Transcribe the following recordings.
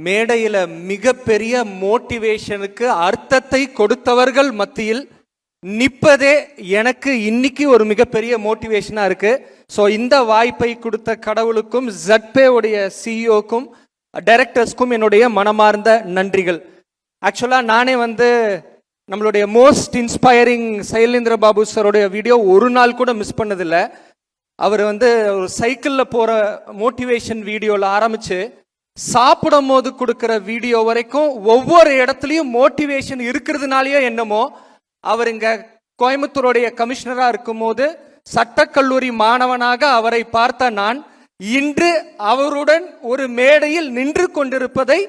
மேடையில் மிகப்பெரிய மோட்டிவேஷனுக்கு அர்த்தத்தை கொடுத்தவர்கள் மத்தியில் நிற்பதே எனக்கு இன்னைக்கு ஒரு மிகப்பெரிய மோட்டிவேஷனாக இருக்குது. ஸோ இந்த வாய்ப்பை கொடுத்த கடவுளுக்கும் ZPay உடைய சிஇஓக்கும் டைரக்டர்ஸ்க்கும் என்னுடைய மனமார்ந்த நன்றிகள். ஆக்சுவலாக நானே நம்மளுடைய மோஸ்ட் இன்ஸ்பைரிங் சைலேந்திர பாபு சாரோடைய வீடியோ ஒரு நாள் கூட மிஸ் பண்ணதில்லை. அவர் ஒரு சைக்கிளில் போகிற மோட்டிவேஷன் வீடியோவில் ஆரம்பித்து சாப்பிடும் போது கொடுக்குற வீடியோ வரைக்கும் ஒவ்வொரு இடத்துலையும் மோட்டிவேஷன் இருக்கிறதுனாலயோ என்னமோ அவர் இங்கே கோயம்புத்தூருடைய கமிஷனராக இருக்கும்போது சட்டக்கல்லூரி மாணவனாக அவரை பார்த்த நான் இன்று அவருடன் ஒரு மேடையில் நின்று கொண்டிருப்பதை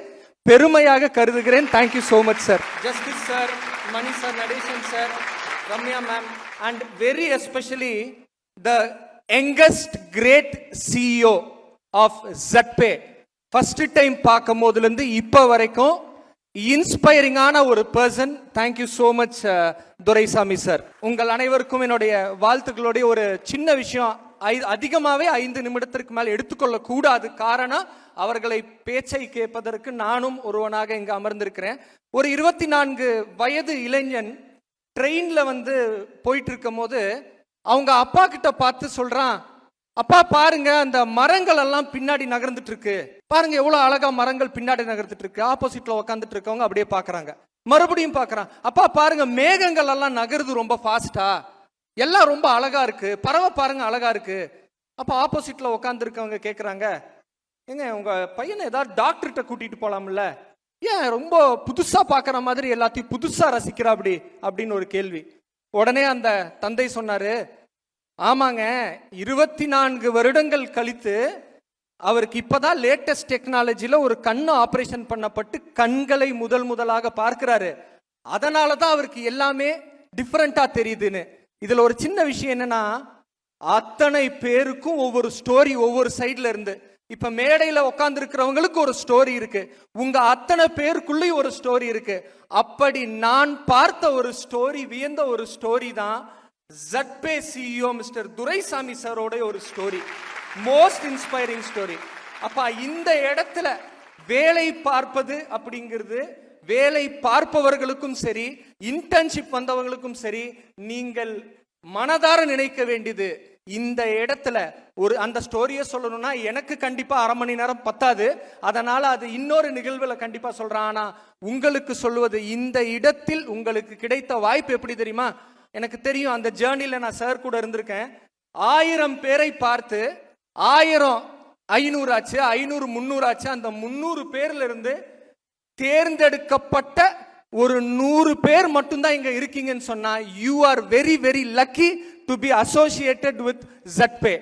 பெருமையாக கருதுகிறேன். Thank you so much sir. Justice sir, Mani sir, Natesan sir, Ramya ma'am and very especially the youngest great CEO of ZPay. First time பார்க்கும் போதுலேருந்து இப்போ வரைக்கும் இன்ஸ்பைரிங்கான ஒரு person. Thank you so much Duraisamy sir. உங்கள் அனைவருக்கும் என்னுடைய வாழ்த்துக்களுடைய ஒரு சின்ன விஷயம், அதிகமாகவே 5 நிமிடத்திற்கு மேலே எடுத்துக்கொள்ளக்கூடாது. காரணம், அவர்களை பேச்சை கேட்பதற்கு நானும் ஒருவனாக இங்கே அமர்ந்திருக்கிறேன். ஒரு 24 வயது இளைஞன் ட்ரெயினில் போயிட்டு இருக்கும் போது அவங்க அப்பா கிட்ட பார்த்து சொல்றான், அப்பா பாருங்க அந்த மரங்கள் எல்லாம் பின்னாடி நகர்ந்துட்டு இருக்கு, பாருங்க எவ்வளவு அழகா மரங்கள் பின்னாடி நகர்ந்துட்டு இருக்கு. ஆப்போசிட்ல உட்காந்துட்டு இருக்கவங்க அப்படியே பாக்குறாங்க. மறுபடியும் பாக்குறான், அப்பா பாருங்க மேகங்கள் எல்லாம் நகருது ரொம்ப ஃபாஸ்டா, எல்லாம் ரொம்ப அழகா இருக்கு, பறவை பாருங்க அழகா இருக்கு. அப்ப ஆப்போசிட்ல உட்காந்து இருக்கவங்க கேக்குறாங்க, ஏங்க உங்க பையனை ஏதாவது டாக்டர்கிட்ட கூட்டிட்டு போலாம்ல, ஏன் ரொம்ப புதுசா பாக்குற மாதிரி எல்லாத்தையும் புதுசா ரசிக்கிறா அப்படின்னு ஒரு கேள்வி. உடனே அந்த தந்தை சொன்னாரு, ஆமாங்க 24 வருடங்கள் கழித்து அவருக்கு இப்பதான் லேட்டஸ்ட் டெக்னாலஜில ஒரு கண்ணு ஆபரேஷன் பண்ணப்பட்டு கண்களை முதலாக பார்க்கிறாரு, அதனாலதான் அவருக்கு எல்லாமே டிஃபரெண்டா தெரியுதுன்னு. இதுல ஒரு சின்ன விஷயம் என்னன்னா, அத்தனை பேருக்கும் ஒவ்வொரு ஸ்டோரி ஒவ்வொரு சைட்ல இருந்து. இப்ப மேடையில உட்கார்ந்து இருக்கிறவங்களுக்கு ஒரு ஸ்டோரி இருக்கு, உங்க அத்தனை பேருக்குள்ளேயும் ஒரு ஸ்டோரி இருக்கு. அப்படி நான் பார்த்த ஒரு ஸ்டோரி, வியந்த ஒரு ஸ்டோரி தான் ZPay சிஇஓ மிஸ்டர் துரைசாமி சாரோட ஒரு ஸ்டோரி, மோஸ்ட் இன்ஸ்பைரிங் ஸ்டோரி. அப்ப இந்த இடத்துல வேலை பார்ப்பது அப்படிங்கிறது வேலை பார்ப்பவர்களுக்கும் சரி, இன்டர்ன்ஷிப் வந்தவங்களுக்கும் சரி, நீங்கள் மனதார நினைக்க வேண்டியது, இந்த இடத்துல ஒரு அந்த ஸ்டோரியை சொல்லணும்னா எனக்கு கண்டிப்பா 1/2 மணி நேரம் பத்தாது. அதனால அது இன்னொரு நிகழ்வுல கண்டிப்பா சொல்றேன். ஆனா உங்களுக்கு சொல்லுவது, இந்த இடத்தில் உங்களுக்கு கிடைத்த வாய்ப்பு எப்படி தெரியுமா? எனக்கு தெரியும், அந்த ஜேர்னில நான் சார் கூட இருந்திருக்கேன். 1000 பேரை பார்த்து 1000 500 ஆச்சு, 500 300 ஆச்சு. அந்த 300 பேர்ல இருந்து தேர்ந்தெடுக்கப்பட்ட ஒரு 100 பேர் மட்டும்தான் இங்க இருக்கீங்கன்னு சொன்னா, you are very very lucky to be associated with ZPay.